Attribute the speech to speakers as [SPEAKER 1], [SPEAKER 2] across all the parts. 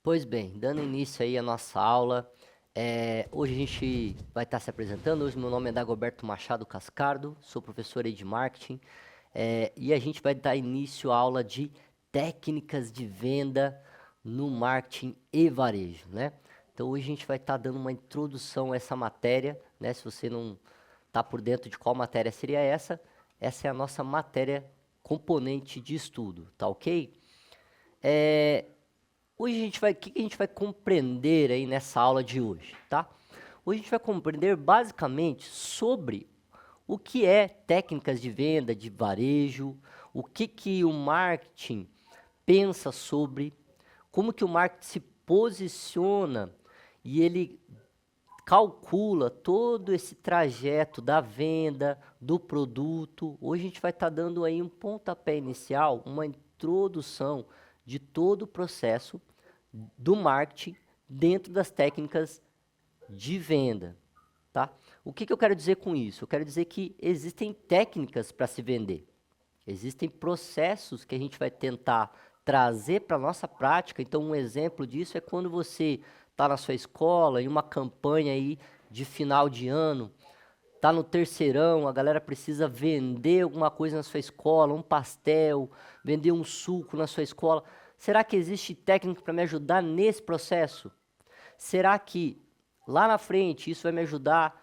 [SPEAKER 1] Pois bem, dando início aí à nossa aula, hoje a gente vai estar se apresentando. Hoje meu nome é Dagoberto Machado Cascardo, sou professor aí de marketing, e a gente vai dar início à aula de técnicas de venda no marketing e varejo, né? Então hoje a gente vai estar dando uma introdução a essa matéria, né? Se você não está por dentro de qual matéria seria essa, essa é a nossa matéria componente de estudo, tá ok? É, Hoje a gente vai, o que que a gente vai compreender aí nessa aula de hoje, tá? Hoje a gente vai compreender basicamente sobre o que é técnicas de venda, de varejo, o que que o marketing pensa sobre, como que o marketing se posiciona e ele calcula todo esse trajeto da venda, do produto. Hoje a gente vai estar dando aí um pontapé inicial, uma introdução de todo o processo do marketing dentro das técnicas de venda, tá? O que que eu quero dizer com isso? Eu quero dizer que existem técnicas para se vender. Existem processos que a gente vai tentar trazer para a nossa prática. Então, um exemplo disso é quando você está na sua escola, em uma campanha aí de final de ano, está no terceirão, a galera precisa vender alguma coisa na sua escola, um pastel, vender um suco na sua escola. Será que existe técnica para me ajudar nesse processo? Será que lá na frente isso vai me ajudar,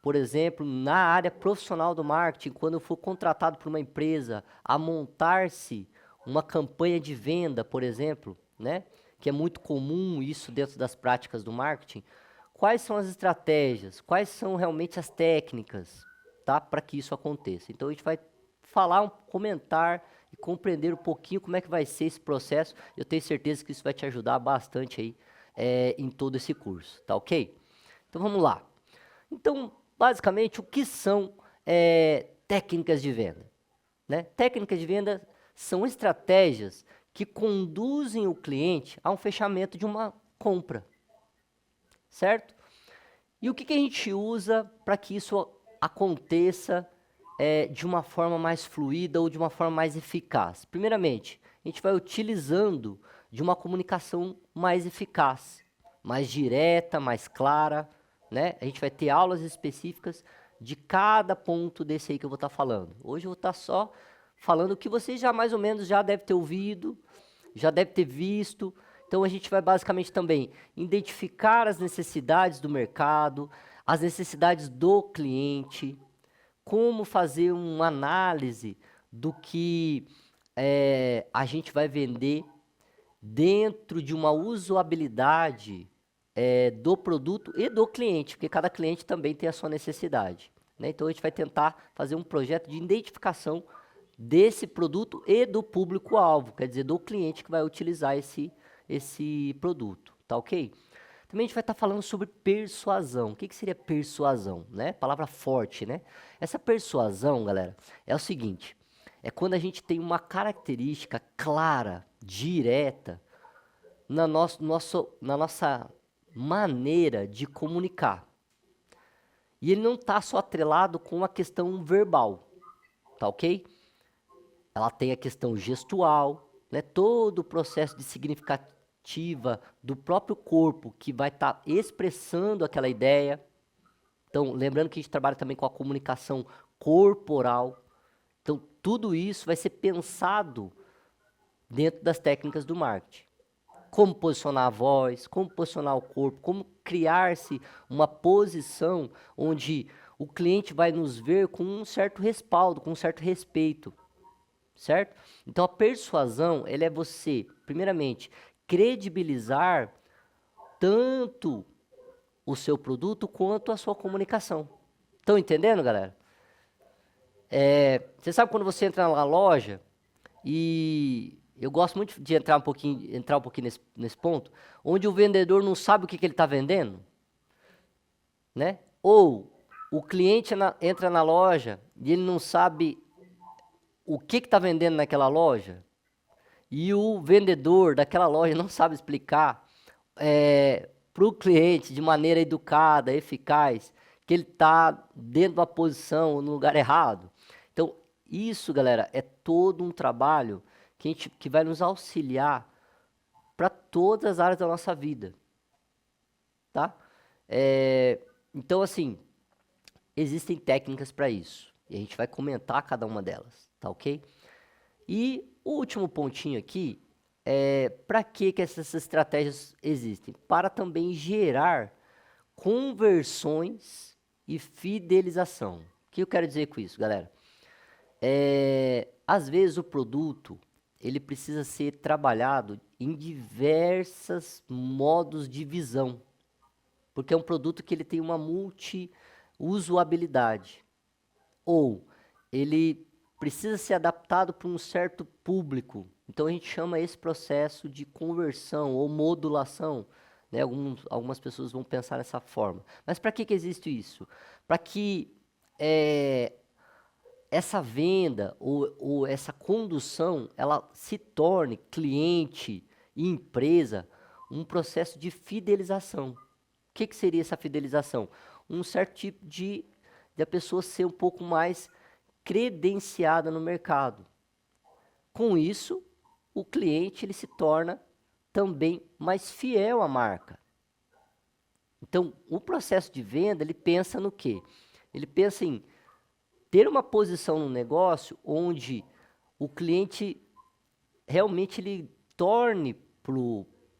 [SPEAKER 1] por exemplo, na área profissional do marketing, quando eu for contratado por uma empresa a montar-se uma campanha de venda, por exemplo, né? Que é muito comum isso dentro das práticas do marketing. Quais são as estratégias? Quais são realmente as técnicas, tá? Para que isso aconteça. Então a gente vai falar, comentar e compreender um pouquinho como é que vai ser esse processo. Eu tenho certeza que isso vai te ajudar bastante aí em todo esse curso, tá ok? Então vamos lá. Então, basicamente, o que são técnicas de venda? Né? Técnicas de venda são estratégias que conduzem o cliente a um fechamento de uma compra, certo? E o que que a gente usa para que isso aconteça de uma forma mais fluida ou de uma forma mais eficaz? Primeiramente, a gente vai utilizando de uma comunicação mais eficaz, mais direta, mais clara, né? A gente vai ter aulas específicas de cada ponto desse aí que eu vou estar falando. Hoje eu vou estar só falando o que vocês já mais ou menos já devem ter ouvido, já deve ter visto. Então a gente vai basicamente também identificar as necessidades do mercado, as necessidades do cliente, como fazer uma análise do que a gente vai vender dentro de uma usabilidade do produto e do cliente, porque cada cliente também tem a sua necessidade, né? Então a gente vai tentar fazer um projeto de identificação desse produto e do público-alvo, quer dizer, do cliente que vai utilizar esse produto, tá ok? Também a gente vai estar falando sobre persuasão. O que que seria persuasão, né? Palavra forte, né? Essa persuasão, galera, é o seguinte, é quando a gente tem uma característica clara, direta, na nossa maneira de comunicar. E ele não está só atrelado com a questão verbal, tá ok? Ela tem a questão gestual, né? Todo o processo de significativa do próprio corpo que vai estar expressando aquela ideia. Então, lembrando que a gente trabalha também com a comunicação corporal. Então, tudo isso vai ser pensado dentro das técnicas do marketing. Como posicionar a voz, como posicionar o corpo, como criar-se uma posição onde o cliente vai nos ver com um certo respaldo, com um certo respeito, certo? Então a persuasão, ela é você, primeiramente, credibilizar tanto o seu produto quanto a sua comunicação. Estão entendendo, galera? Você sabe quando você entra na loja e eu gosto muito de entrar um pouquinho nesse ponto, onde o vendedor não sabe o que ele está vendendo, né? Ou o cliente entra na loja e ele não sabe o que está vendendo naquela loja, e o vendedor daquela loja não sabe explicar para o cliente de maneira educada, eficaz, que ele está dentro de uma posição no lugar errado. Então, isso, galera, é todo um trabalho que vai nos auxiliar para todas as áreas da nossa vida, tá? Então, assim, existem técnicas para isso. E a gente vai comentar cada uma delas, tá ok? E o último pontinho aqui é para que essas estratégias existem? Para também gerar conversões e fidelização. O que eu quero dizer com isso, galera? Às vezes o produto ele precisa ser trabalhado em diversos modos de visão, porque é um produto que ele tem uma multi-usabilidade, ou ele precisa ser adaptado para um certo público. Então a gente chama esse processo de conversão ou modulação, né? Algumas pessoas vão pensar dessa forma. Mas para que existe isso? Para que essa venda ou essa condução ela se torne cliente e empresa um processo de fidelização. O que seria essa fidelização? Um certo tipo de a pessoa ser um pouco mais credenciada no mercado. Com isso, o cliente ele se torna também mais fiel à marca. Então, o processo de venda, ele pensa no quê? Ele pensa em ter uma posição no negócio onde o cliente realmente ele torne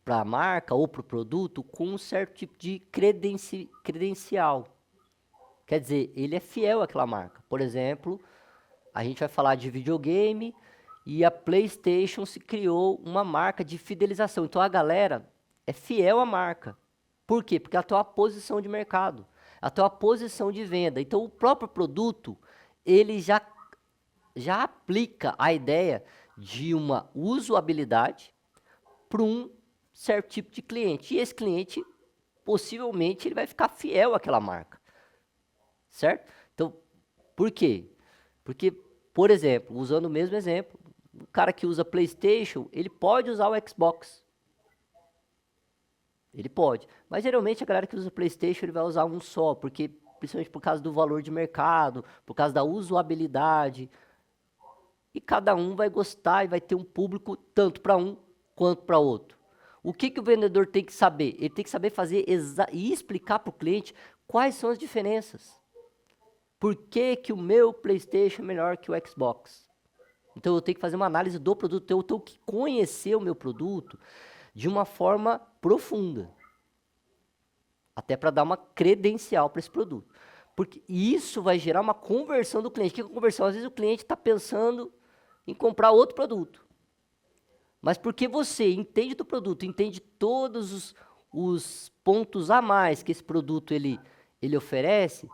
[SPEAKER 1] para a marca ou para o produto com um certo tipo de credencial. Quer dizer, ele é fiel àquela marca. Por exemplo, a gente vai falar de videogame e a PlayStation se criou uma marca de fidelização. Então a galera é fiel à marca. Por quê? Porque ela tem uma posição de mercado, ela tem uma posição de venda. Então o próprio produto, ele já aplica a ideia de uma usabilidade para um certo tipo de cliente. E esse cliente, possivelmente, ele vai ficar fiel àquela marca. Certo? Então, por quê? Porque, por exemplo, usando o mesmo exemplo, o cara que usa PlayStation, ele pode usar o Xbox. Ele pode. Mas, geralmente, a galera que usa PlayStation, ele vai usar um só, porque, principalmente por causa do valor de mercado, por causa da usabilidade. E cada um vai gostar e vai ter um público tanto para um quanto para outro. O que o vendedor tem que saber? Ele tem que saber fazer e explicar para o cliente quais são as diferenças. Por que o meu PlayStation é melhor que o Xbox? Então eu tenho que fazer uma análise do produto, eu tenho que conhecer o meu produto de uma forma profunda. Até para dar uma credencial para esse produto. Porque isso vai gerar uma conversão do cliente. O que é conversão? Às vezes o cliente está pensando em comprar outro produto. Mas porque você entende do produto, entende todos os pontos a mais que esse produto ele oferece,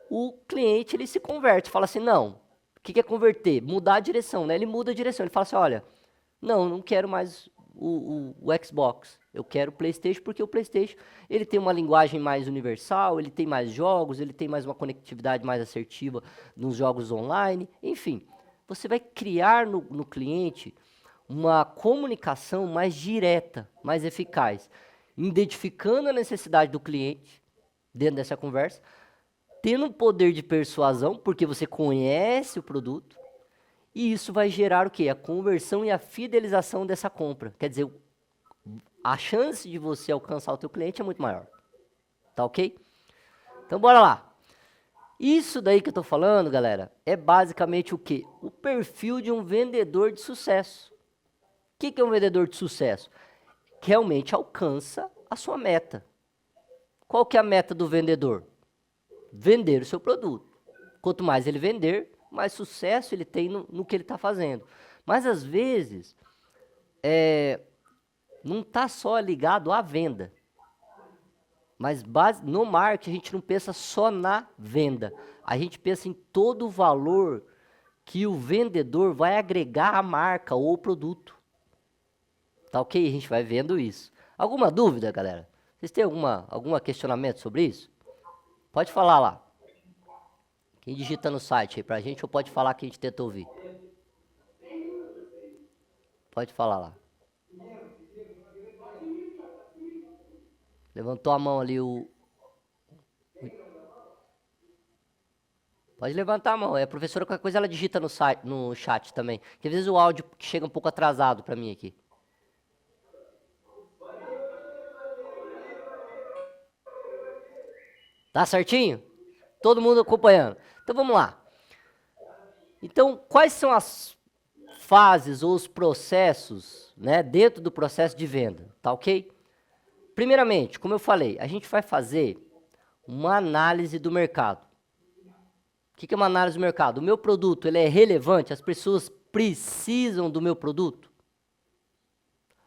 [SPEAKER 1] o cliente ele se converte, fala assim, não, o que é converter? Mudar a direção, né? Ele muda a direção, ele fala assim, olha, não quero mais o Xbox, eu quero o PlayStation, porque o PlayStation ele tem uma linguagem mais universal, ele tem mais jogos, ele tem mais uma conectividade mais assertiva nos jogos online, enfim, você vai criar no cliente uma comunicação mais direta, mais eficaz, identificando a necessidade do cliente dentro dessa conversa, tendo um poder de persuasão, porque você conhece o produto, e isso vai gerar o quê? A conversão e a fidelização dessa compra. Quer dizer, a chance de você alcançar o teu cliente é muito maior. Tá ok? Então, bora lá. Isso daí que eu tô falando, galera, é basicamente o quê? O perfil de um vendedor de sucesso. O que é um vendedor de sucesso? Que realmente alcança a sua meta. Qual que é a meta do vendedor? Vender o seu produto. Quanto mais ele vender, mais sucesso ele tem no que ele está fazendo. Mas às vezes, não está só ligado à venda. Mas no marketing a gente não pensa só na venda. A gente pensa em todo o valor que o vendedor vai agregar à marca ou produto. Tá ok? A gente vai vendo isso. Alguma dúvida, galera? Vocês têm algum questionamento sobre isso? Pode falar lá. Quem digita no site aí pra gente ou pode falar que a gente tenta ouvir? Pode falar lá. Levantou a mão ali Pode levantar a mão. A professora, qualquer coisa, ela digita no chat também. Porque às vezes o áudio chega um pouco atrasado pra mim aqui. Tá certinho? Todo mundo acompanhando. Então vamos lá. Então, quais são as fases ou os processos, né, dentro do processo de venda, tá ok? Primeiramente, como eu falei, a gente vai fazer uma análise do mercado. O que é uma análise do mercado? O meu produto, ele é relevante? As pessoas precisam do meu produto?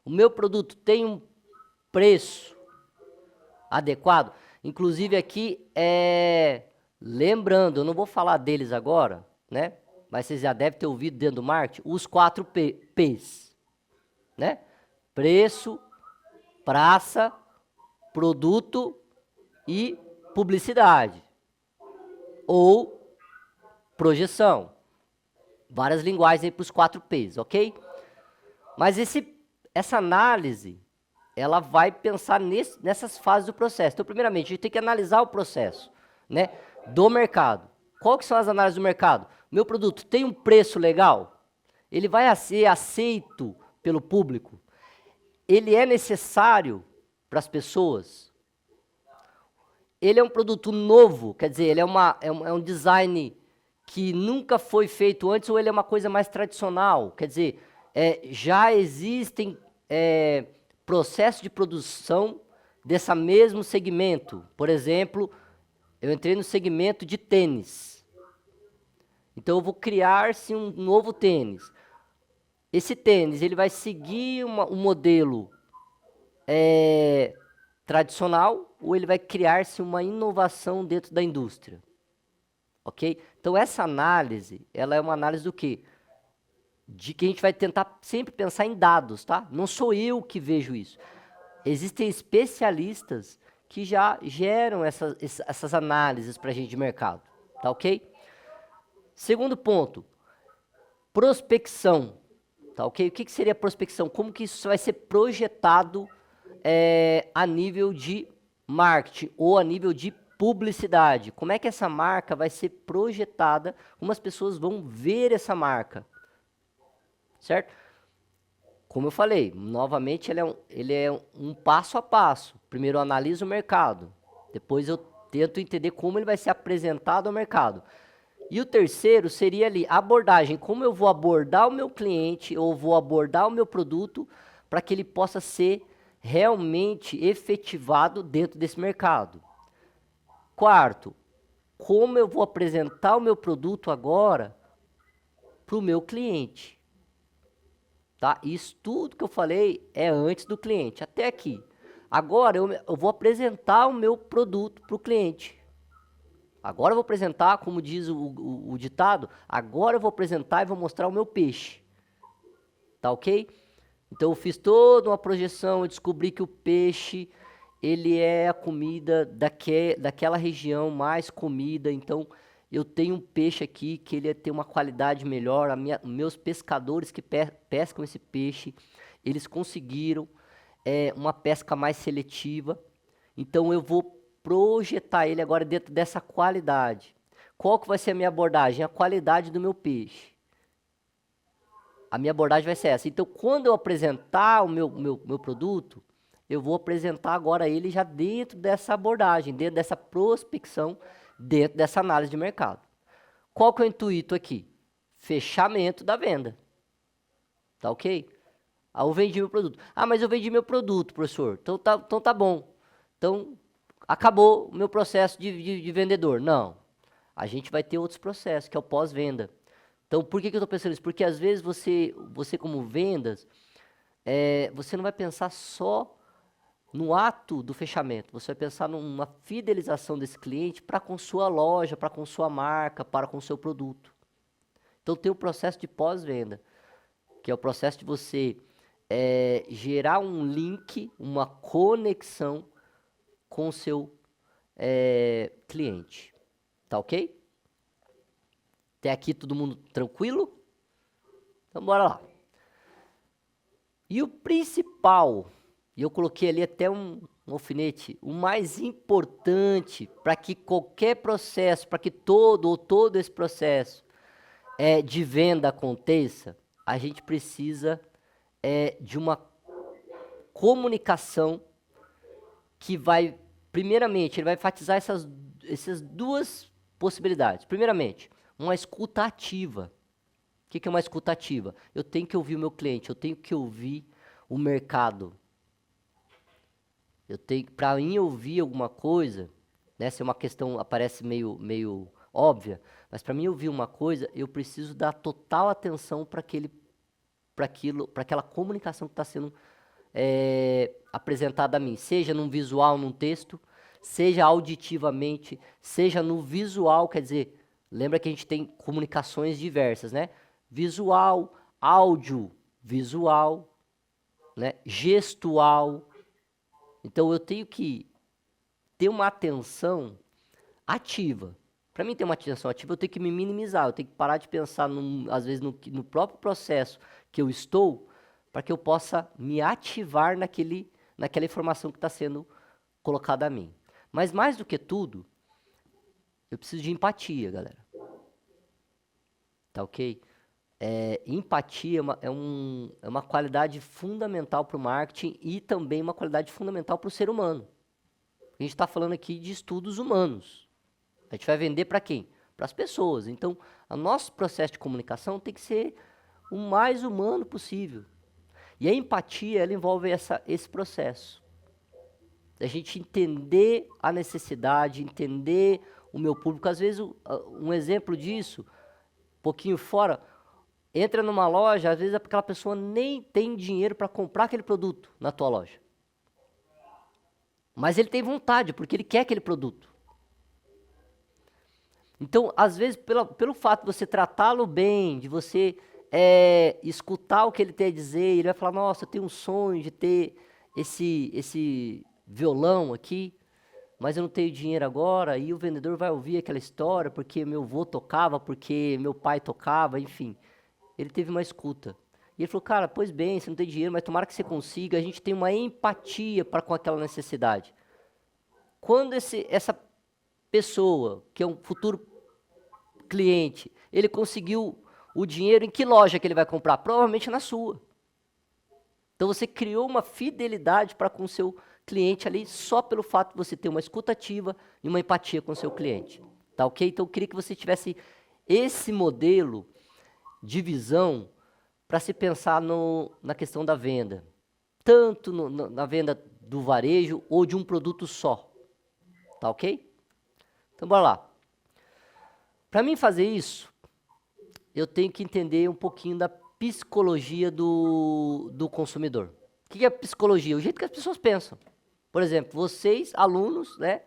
[SPEAKER 1] O meu produto tem um preço adequado? Inclusive aqui, lembrando, eu não vou falar deles agora, né? Mas vocês já devem ter ouvido dentro do marketing, os 4 P's, né? Preço, praça, produto e publicidade. Ou projeção. Várias linguagens aí para os 4 P's, ok? Mas essa análise, ela vai pensar nessas fases do processo. Então, primeiramente, a gente tem que analisar o processo, né, do mercado. Qual que são as análises do mercado? Meu produto tem um preço legal? Ele vai ser aceito pelo público? Ele é necessário para as pessoas? Ele é um produto novo, quer dizer, ele é um design que nunca foi feito antes, ou ele é uma coisa mais tradicional? Quer dizer, já existem processos de produção desse mesmo segmento. Por exemplo, eu entrei no segmento de tênis. Então eu vou criar-se um novo tênis. Esse tênis, ele vai seguir um modelo tradicional, ou ele vai criar-se uma inovação dentro da indústria. Ok? Então essa análise, ela é uma análise do quê? De que a gente vai tentar sempre pensar em dados, tá? Não sou eu que vejo isso. Existem especialistas que já geram essas análises para a gente de mercado, tá ok? Segundo ponto, prospecção, tá ok? O que seria prospecção? Como que isso vai ser projetado a nível de marketing ou a nível de publicidade? Como é que essa marca vai ser projetada? Como as pessoas vão ver essa marca? Certo? Como eu falei, novamente ele é um passo a passo. Primeiro eu analiso o mercado, depois eu tento entender como ele vai ser apresentado ao mercado. E o terceiro seria ali, abordagem, como eu vou abordar o meu cliente, ou vou abordar o meu produto, para que ele possa ser realmente efetivado dentro desse mercado. Quarto, como eu vou apresentar o meu produto agora para o meu cliente. Tá? Isso tudo que eu falei é antes do cliente, até aqui. Agora eu vou apresentar o meu produto para o cliente. Agora eu vou apresentar, como diz o ditado, agora eu vou apresentar e vou mostrar o meu peixe. Tá ok? Então eu fiz toda uma projeção, eu descobri que o peixe, ele é a comida daquela região mais comida, então eu tenho um peixe aqui que ele tem uma qualidade melhor, meus pescadores que pescam esse peixe, eles conseguiram uma pesca mais seletiva, então eu vou projetar ele agora dentro dessa qualidade. Qual que vai ser a minha abordagem? A qualidade do meu peixe. A minha abordagem vai ser essa. Então, quando eu apresentar o meu produto, eu vou apresentar agora ele já dentro dessa abordagem, dentro dessa prospecção, dentro dessa análise de mercado. Qual que é o intuito aqui? Fechamento da venda. Tá ok? Ah, eu vendi meu produto. Ah, mas eu vendi meu produto, professor. Então tá bom. Então, acabou o meu processo de vendedor. Não. A gente vai ter outros processos, que é o pós-venda. Então, por que eu estou pensando isso? Porque às vezes você como vendas, você não vai pensar só no ato do fechamento. Você vai pensar numa fidelização desse cliente para com sua loja, para com sua marca, para com seu produto. Então, tem o processo de pós-venda, que é o processo de você gerar um link, uma conexão com o seu cliente. Tá ok? Até aqui todo mundo tranquilo? Então bora lá. E o principal, e eu coloquei ali até um alfinete, o mais importante para que qualquer processo, para que todo esse processo de venda aconteça, a gente precisa de uma comunicação que vai, primeiramente, ele vai enfatizar essas duas possibilidades. Primeiramente, uma escuta ativa. O que é uma escuta ativa? Eu tenho que ouvir o meu cliente, eu tenho que ouvir o mercado. Para mim ouvir alguma coisa, né, se é uma questão aparece meio óbvia, mas para mim ouvir uma coisa, eu preciso dar total atenção para aquela comunicação que está sendo apresentada a mim, seja num visual, num texto, seja auditivamente, seja no visual, quer dizer, lembra que a gente tem comunicações diversas, né? Visual, áudio, visual, né? Gestual. Então eu tenho que ter uma atenção ativa. Para mim ter uma atenção ativa, eu tenho que me minimizar, eu tenho que parar de pensar, às vezes, no próprio processo que eu estou, para que eu possa me ativar naquela informação que está sendo colocada a mim. Mas mais do que tudo, eu preciso de empatia, galera. Tá ok? Empatia é uma qualidade fundamental para o marketing e também uma qualidade fundamental para o ser humano. A gente está falando aqui de estudos humanos. A gente vai vender para quem? Para as pessoas. Então, o nosso processo de comunicação tem que ser o mais humano possível. E a empatia, ela envolve esse processo. A gente entender a necessidade, entender o meu público. Às vezes, um exemplo disso, um pouquinho fora, entra numa loja, às vezes aquela pessoa nem tem dinheiro para comprar aquele produto na tua loja. Mas ele tem vontade, porque ele quer aquele produto. Então, às vezes, pelo fato de você tratá-lo bem, de você escutar o que ele tem a dizer, ele vai falar, nossa, eu tenho um sonho de ter esse violão aqui, mas eu não tenho dinheiro agora, e o vendedor vai ouvir aquela história, porque meu avô tocava, porque meu pai tocava, enfim. Ele teve uma escuta. E ele falou, cara, pois bem, você não tem dinheiro, mas tomara que você consiga, a gente tem uma empatia para com aquela necessidade. Quando essa pessoa, que é um futuro cliente, ele conseguiu o dinheiro, em que loja que ele vai comprar? Provavelmente na sua. Então você criou uma fidelidade para com o seu cliente ali, só pelo fato de você ter uma escuta ativa e uma empatia com o seu cliente. Tá ok? Então eu queria que você tivesse esse modelo de visão para se pensar na questão da venda. Tanto na venda do varejo ou de um produto só. Tá ok? Então bora lá. Para mim fazer isso, eu tenho que entender um pouquinho da psicologia do consumidor. O que é psicologia? O jeito que as pessoas pensam. Por exemplo, vocês, alunos, né,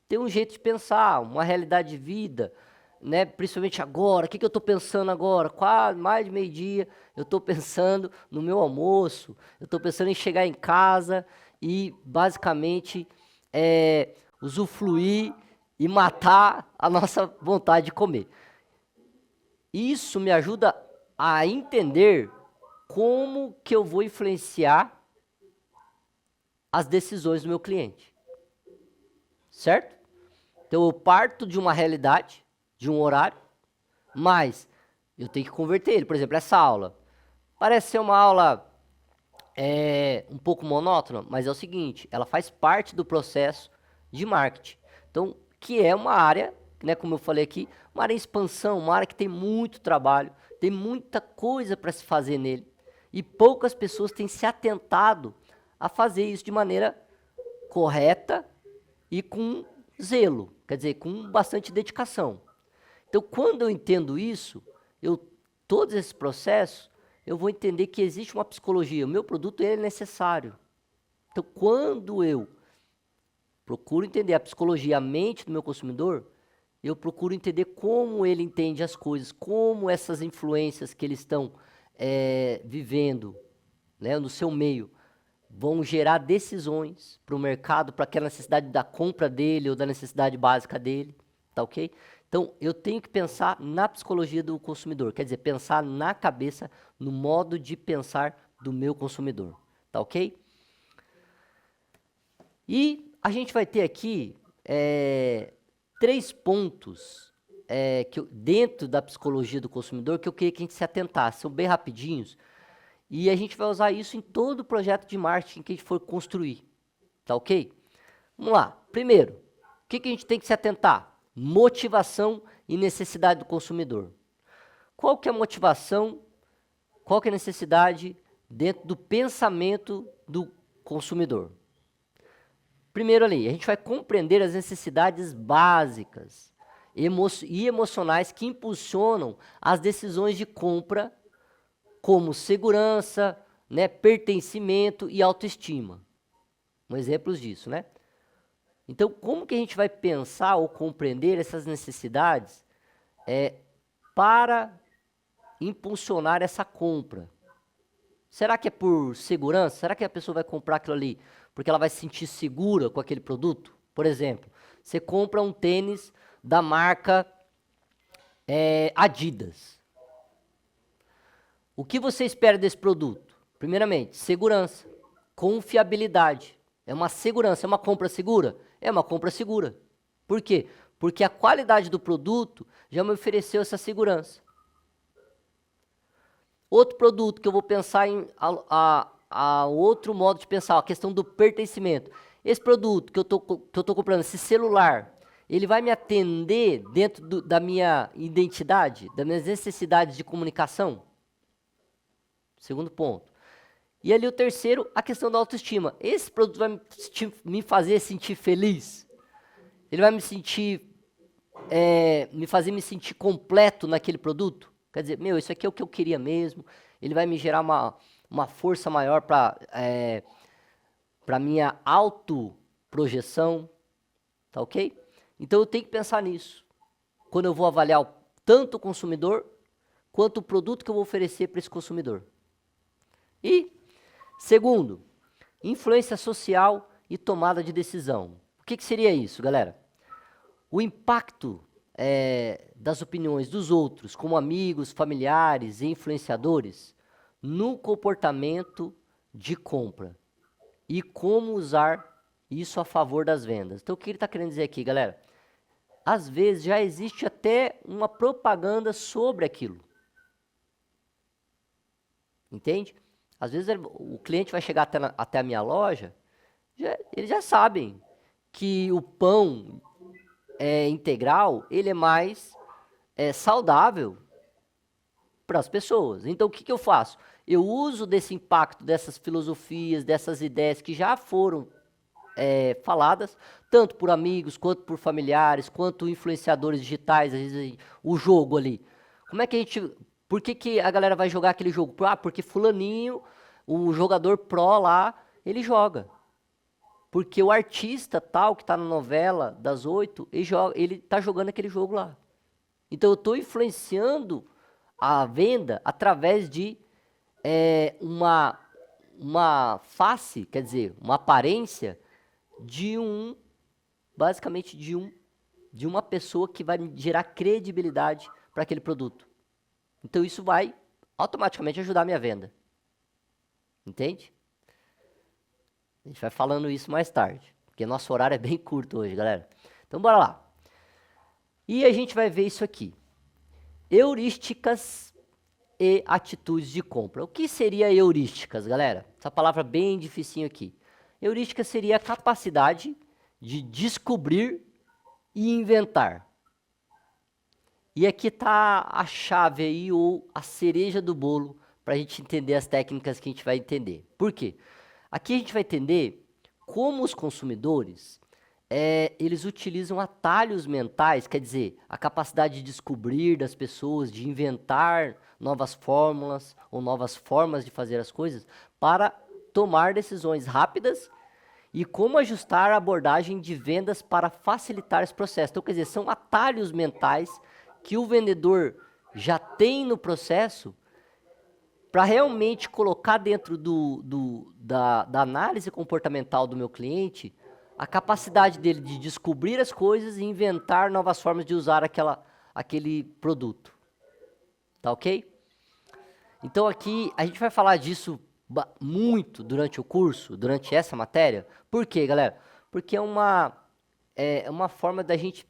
[SPEAKER 1] tem um jeito de pensar, uma realidade de vida, né, principalmente agora. O que eu estou pensando agora? Quase mais de meio-dia, eu estou pensando no meu almoço, eu estou pensando em chegar em casa e, basicamente, usufruir e matar a nossa vontade de comer. Isso me ajuda a entender como que eu vou influenciar as decisões do meu cliente. Certo? Então eu parto de uma realidade, de um horário, mas eu tenho que converter ele. Por exemplo, essa aula parece ser uma aula um pouco monótona, mas é o seguinte, ela faz parte do processo de marketing. Então, que é uma área, né, como eu falei aqui, uma área em expansão, uma área que tem muito trabalho, tem muita coisa para se fazer nele. E poucas pessoas têm se atentado a fazer isso de maneira correta e com zelo, quer dizer, com bastante dedicação. Então, quando eu entendo isso, todos esses processos, eu vou entender que existe uma psicologia. O meu produto é necessário. Então, quando eu procuro entender a psicologia, a mente do meu consumidor, eu procuro entender como ele entende as coisas, como essas influências que eles estão vivendo, né, no seu meio, vão gerar decisões para o mercado, para aquela necessidade da compra dele ou da necessidade básica dele, tá ok? Então, eu tenho que pensar na psicologia do consumidor, quer dizer, pensar na cabeça, no modo de pensar do meu consumidor, tá ok? E a gente vai ter aqui 3 pontos dentro da psicologia do consumidor que eu queria que a gente se atentasse, são bem rapidinhos, e a gente vai usar isso em todo o projeto de marketing que a gente for construir, tá ok? Vamos lá. Primeiro, que a gente tem que se atentar? Motivação e necessidade do consumidor. Qual que é a motivação, qual que é a necessidade dentro do pensamento do consumidor? Primeiro ali, a gente vai compreender as necessidades básicas e emocionais que impulsionam as decisões de compra, como segurança, né, pertencimento e autoestima. Um exemplo disso, né? Então, como que a gente vai pensar ou compreender essas necessidades para impulsionar essa compra? Será que é por segurança? Será que a pessoa vai comprar aquilo ali porque ela vai se sentir segura com aquele produto? Por exemplo, você compra um tênis da marca Adidas. O que você espera desse produto? Primeiramente, segurança, confiabilidade. É uma segurança, é uma compra segura? É uma compra segura. Por quê? Porque a qualidade do produto já me ofereceu essa segurança. Outro produto que eu vou pensar em outro modo de pensar, a questão do pertencimento. Esse produto que eu tô comprando, esse celular, ele vai me atender dentro da minha identidade, das minhas necessidades de comunicação? Segundo ponto. E ali o terceiro, a questão da autoestima. Esse produto vai me fazer sentir feliz? Ele vai me fazer me sentir completo naquele produto? Quer dizer, isso aqui é o que eu queria mesmo. Ele vai me gerar uma força maior para minha autoprojeção, tá ok? Então eu tenho que pensar nisso. Quando eu vou avaliar tanto o consumidor, quanto o produto que eu vou oferecer para esse consumidor. E, segundo, influência social e tomada de decisão. O que seria isso, galera? O impacto das opiniões dos outros, como amigos, familiares e influenciadores, no comportamento de compra. E como usar isso a favor das vendas. Então, o que ele está querendo dizer aqui, galera? Às vezes já existe até uma propaganda sobre aquilo. Entende? Às vezes o cliente vai chegar até a minha loja, eles já sabem que o pão integral, ele é mais saudável para as pessoas. Então, o que eu faço? Eu uso desse impacto, dessas filosofias, dessas ideias que já foram faladas, tanto por amigos, quanto por familiares, quanto influenciadores digitais, às vezes o jogo ali. Como é que a gente... Por que a galera vai jogar aquele jogo? Porque fulaninho, o jogador pró lá, ele joga. Porque o artista tal, que está na novela das 8, ele está jogando aquele jogo lá. Então eu estou influenciando a venda através de uma face, quer dizer, uma aparência basicamente de uma pessoa que vai gerar credibilidade para aquele produto. Então isso vai automaticamente ajudar a minha venda. Entende? A gente vai falando isso mais tarde, porque nosso horário é bem curto hoje, galera. Então bora lá. E a gente vai ver isso aqui. Heurísticas e atitudes de compra. O que seria heurísticas, galera? Essa palavra bem dificinho aqui. Heurística seria a capacidade de descobrir e inventar. E aqui está a chave aí, ou a cereja do bolo, para a gente entender as técnicas que a gente vai entender. Por quê? Aqui a gente vai entender como os consumidores, eles utilizam atalhos mentais, quer dizer, a capacidade de descobrir das pessoas, de inventar novas fórmulas ou novas formas de fazer as coisas para tomar decisões rápidas e como ajustar a abordagem de vendas para facilitar esse processo. Então, quer dizer, são atalhos mentais que o vendedor já tem no processo para realmente colocar dentro da análise comportamental do meu cliente a capacidade dele de descobrir as coisas e inventar novas formas de usar aquele produto. Tá ok? Então aqui a gente vai falar disso muito durante o curso, durante essa matéria. Por quê, galera? Porque é uma forma da gente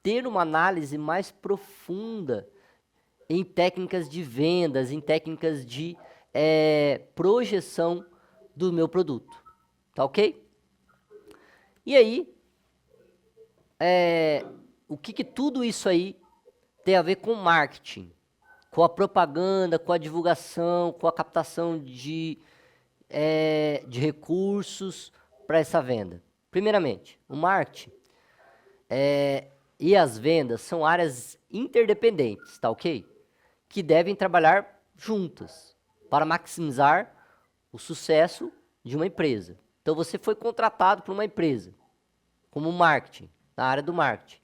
[SPEAKER 1] ter uma análise mais profunda em técnicas de vendas, em técnicas de projeção do meu produto. Tá ok? E aí, o que tudo isso aí tem a ver com marketing, com a propaganda, com a divulgação, com a captação de recursos para essa venda. Primeiramente, o marketing e as vendas são áreas interdependentes, tá ok? Que devem trabalhar juntas para maximizar o sucesso de uma empresa. Então você foi contratado por uma empresa, como marketing, na área do marketing.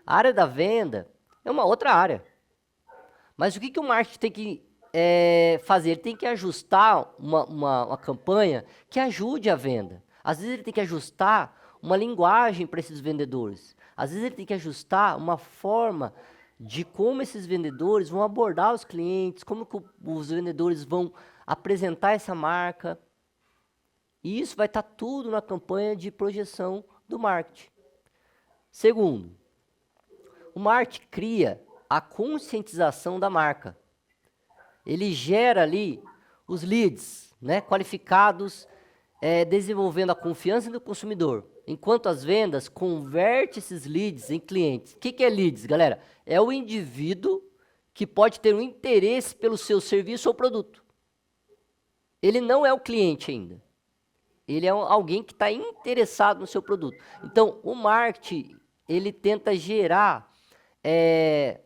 [SPEAKER 1] A área da venda é uma outra área. Mas o que o marketing tem que fazer? Ele tem que ajustar uma campanha que ajude a venda. Às vezes ele tem que ajustar uma linguagem para esses vendedores. Às vezes ele tem que ajustar uma forma de como esses vendedores vão abordar os clientes, como que os vendedores vão apresentar essa marca. E isso vai estar tudo na campanha de projeção do marketing. Segundo, o marketing cria a conscientização da marca. Ele gera ali os leads, né, qualificados, desenvolvendo a confiança do consumidor. Enquanto as vendas converte esses leads em clientes. O que é leads, galera? É o indivíduo que pode ter um interesse pelo seu serviço ou produto. Ele não é o cliente ainda. Ele é alguém que está interessado no seu produto. Então, o marketing, ele tenta gerar, quer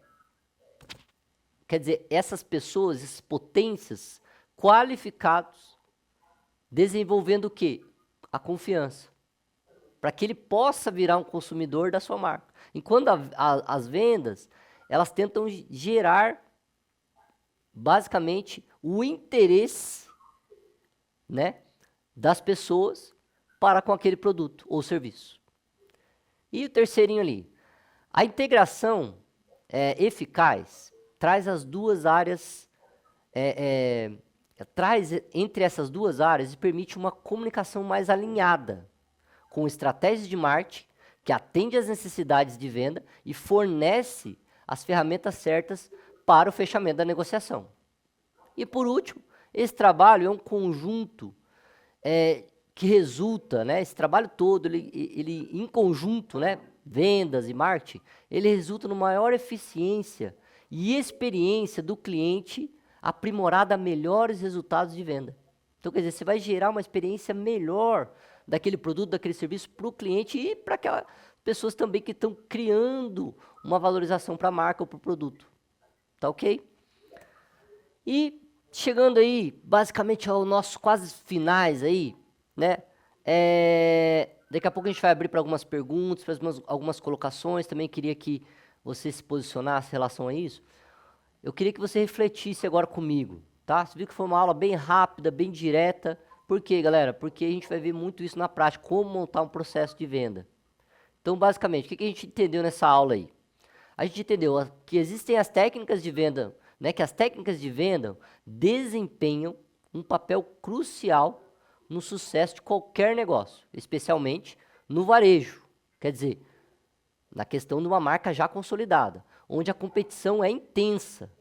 [SPEAKER 1] dizer, essas pessoas, essas potências qualificados, desenvolvendo o quê? A confiança. Para que ele possa virar um consumidor da sua marca. Enquanto as vendas, elas tentam gerar, basicamente, o interesse, né, das pessoas para com aquele produto ou serviço. E o terceirinho ali. A integração eficaz traz as duas áreas, traz entre essas duas áreas e permite uma comunicação mais alinhada, com estratégias de marketing que atende às necessidades de venda e fornece as ferramentas certas para o fechamento da negociação. E por último, esse trabalho é um conjunto que resulta, né, esse trabalho todo, ele em conjunto, né, vendas e marketing, ele resulta numa maior eficiência e experiência do cliente aprimorada a melhores resultados de venda. Então, quer dizer, você vai gerar uma experiência melhor daquele produto, daquele serviço para o cliente e para aquelas pessoas também que estão criando uma valorização para a marca ou para o produto. Tá ok? E chegando aí, basicamente, aos nossos quase finais aí, né? Daqui a pouco a gente vai abrir para algumas perguntas, para algumas colocações. Também queria que você se posicionasse em relação a isso. Eu queria que você refletisse agora comigo, tá? Você viu que foi uma aula bem rápida, bem direta. Por quê, galera? Porque a gente vai ver muito isso na prática, como montar um processo de venda. Então, basicamente, o que a gente entendeu nessa aula aí? A gente entendeu que existem as técnicas de venda, né? Que as técnicas de venda desempenham um papel crucial no sucesso de qualquer negócio, especialmente no varejo. Quer dizer, na questão de uma marca já consolidada, onde a competição é intensa.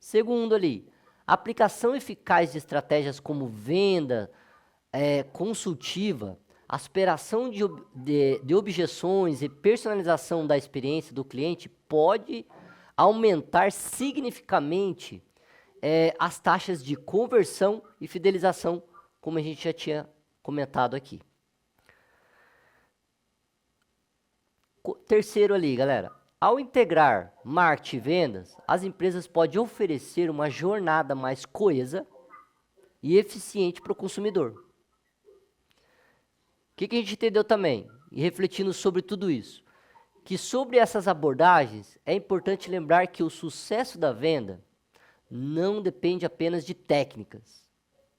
[SPEAKER 1] Segundo ali, a aplicação eficaz de estratégias como venda consultiva, a superação de objeções e personalização da experiência do cliente pode aumentar significativamente as taxas de conversão e fidelização, como a gente já tinha comentado aqui. Terceiro ali, galera. Ao integrar marketing e vendas, as empresas podem oferecer uma jornada mais coesa e eficiente para o consumidor. O que a gente entendeu também? E refletindo sobre tudo isso, que sobre essas abordagens é importante lembrar que o sucesso da venda não depende apenas de técnicas,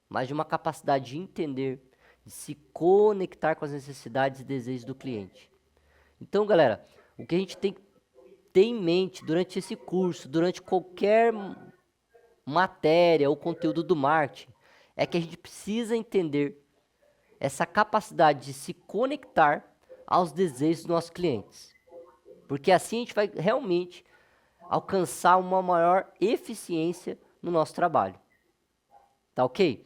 [SPEAKER 1] mas de uma capacidade de entender, de se conectar com as necessidades e desejos do cliente. Então, galera, o que a gente tem que ter em mente durante esse curso, durante qualquer matéria ou conteúdo do marketing, é que a gente precisa entender essa capacidade de se conectar aos desejos dos nossos clientes. Porque assim a gente vai realmente alcançar uma maior eficiência no nosso trabalho. Tá ok?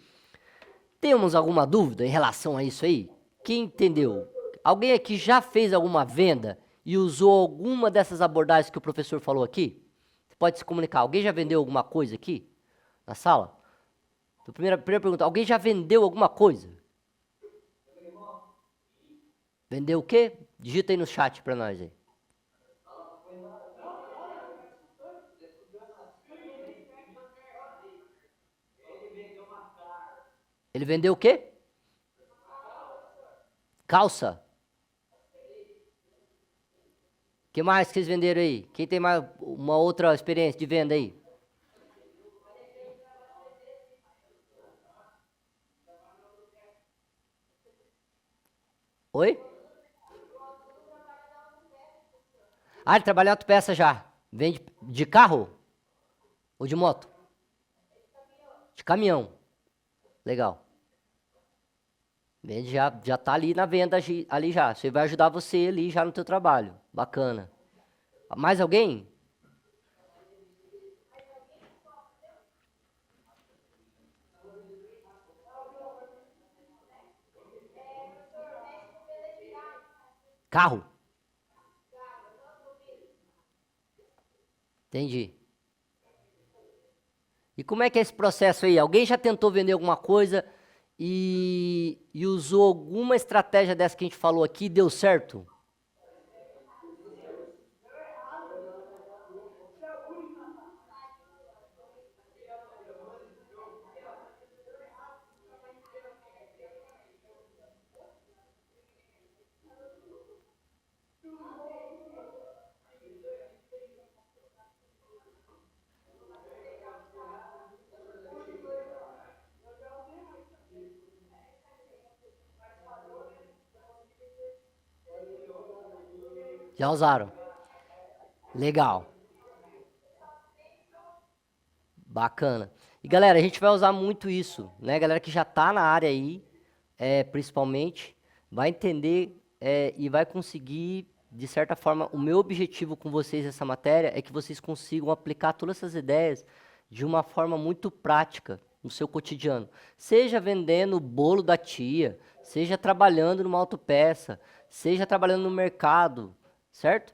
[SPEAKER 1] Temos alguma dúvida em relação a isso aí? Quem entendeu? Alguém aqui já fez alguma venda e usou alguma dessas abordagens que o professor falou aqui? Você pode se comunicar. Alguém já vendeu alguma coisa aqui na sala? Então, primeira pergunta, alguém já vendeu alguma coisa? Vendeu o quê? Digita aí no chat para nós aí. Ele vendeu o quê? Calça. O que mais que vocês venderam aí? Quem tem mais uma outra experiência de venda aí? Oi? Ah, ele trabalha em autopeça já. Vende de carro? Ou de moto? De caminhão. Legal. Vende já tá ali na venda ali já. Você vai ajudar você ali já no teu trabalho. Bacana. Mais alguém? Carro. Entendi. E como é que é esse processo aí? Alguém já tentou vender alguma coisa e usou alguma estratégia dessa que a gente falou aqui e deu certo? Já usaram? Legal. Bacana. E galera, a gente vai usar muito isso, né? Galera que já tá na área aí, principalmente, vai entender e vai conseguir, de certa forma, o meu objetivo com vocês nessa matéria é que vocês consigam aplicar todas essas ideias de uma forma muito prática no seu cotidiano. Seja vendendo o bolo da tia, seja trabalhando numa autopeça, seja trabalhando no mercado, certo?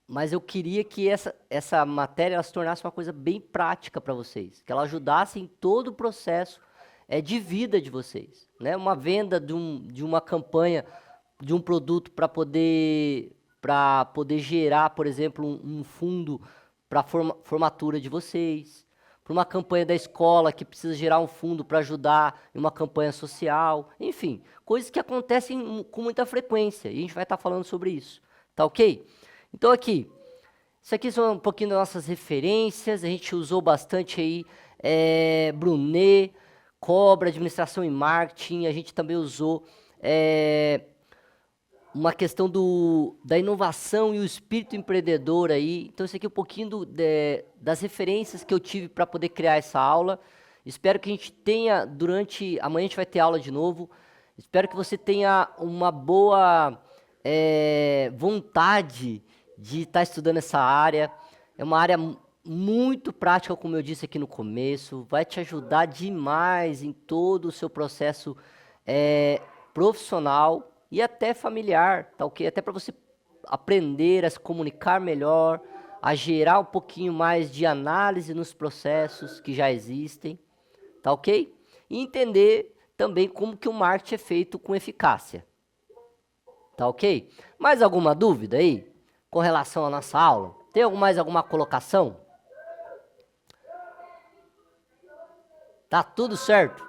[SPEAKER 1] Mas eu queria que essa matéria ela se tornasse uma coisa bem prática para vocês, que ela ajudasse em todo o processo de vida de vocês, né? Uma venda de uma campanha, de um produto para poder gerar, por exemplo, um fundo para a formatura de vocês, para uma campanha da escola que precisa gerar um fundo para ajudar em uma campanha social, enfim, coisas que acontecem com muita frequência e a gente vai estar falando sobre isso, tá ok? Então aqui, isso aqui são um pouquinho das nossas referências, a gente usou bastante aí Brunet, Cobra, Administração e Marketing, a gente também usou uma questão da inovação e o espírito empreendedor aí. Então isso aqui é um pouquinho das referências que eu tive para poder criar essa aula. Espero que a gente tenha, amanhã a gente vai ter aula de novo, espero que você tenha uma boa vontade de estar estudando essa área. É uma área muito prática, como eu disse aqui no começo, vai te ajudar demais em todo o seu processo profissional e até familiar, tá ok? Até para você aprender a se comunicar melhor, a gerar um pouquinho mais de análise nos processos que já existem, tá ok? E entender também como que o marketing é feito com eficácia, tá ok? Mais alguma dúvida aí com relação à nossa aula? Tem mais alguma colocação? Tá tudo certo?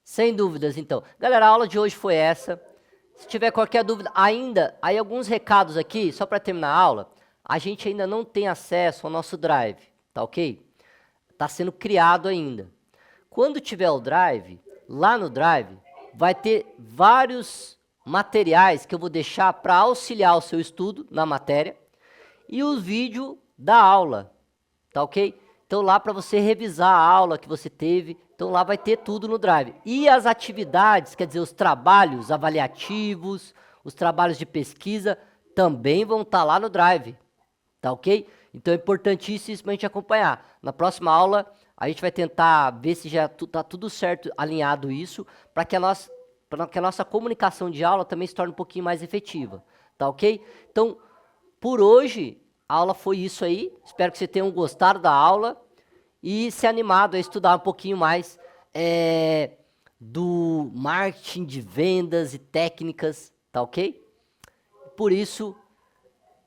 [SPEAKER 1] Sem dúvidas, então. Galera, a aula de hoje foi essa. Se tiver qualquer dúvida, aí alguns recados aqui, só para terminar a aula, a gente ainda não tem acesso ao nosso Drive, tá ok? Tá sendo criado ainda. Quando tiver o Drive, lá no Drive, vai ter vários materiais que eu vou deixar para auxiliar o seu estudo na matéria e o vídeo da aula, tá ok? Então lá para você revisar a aula que você teve, então lá vai ter tudo no Drive. E as atividades, quer dizer, os trabalhos avaliativos, os trabalhos de pesquisa, também vão estar lá no Drive, tá ok? Então é importantíssimo a gente acompanhar. Na próxima aula, a gente vai tentar ver se já está tudo certo, alinhado isso, para que a nossa comunicação de aula também se torne um pouquinho mais efetiva. Tá ok? Então, por hoje, a aula foi isso aí. Espero que vocês tenham gostado da aula e se animado a estudar um pouquinho mais do marketing de vendas e técnicas, tá ok? Por isso,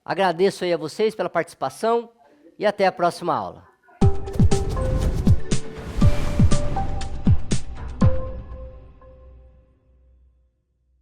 [SPEAKER 1] agradeço aí a vocês pela participação e até a próxima aula.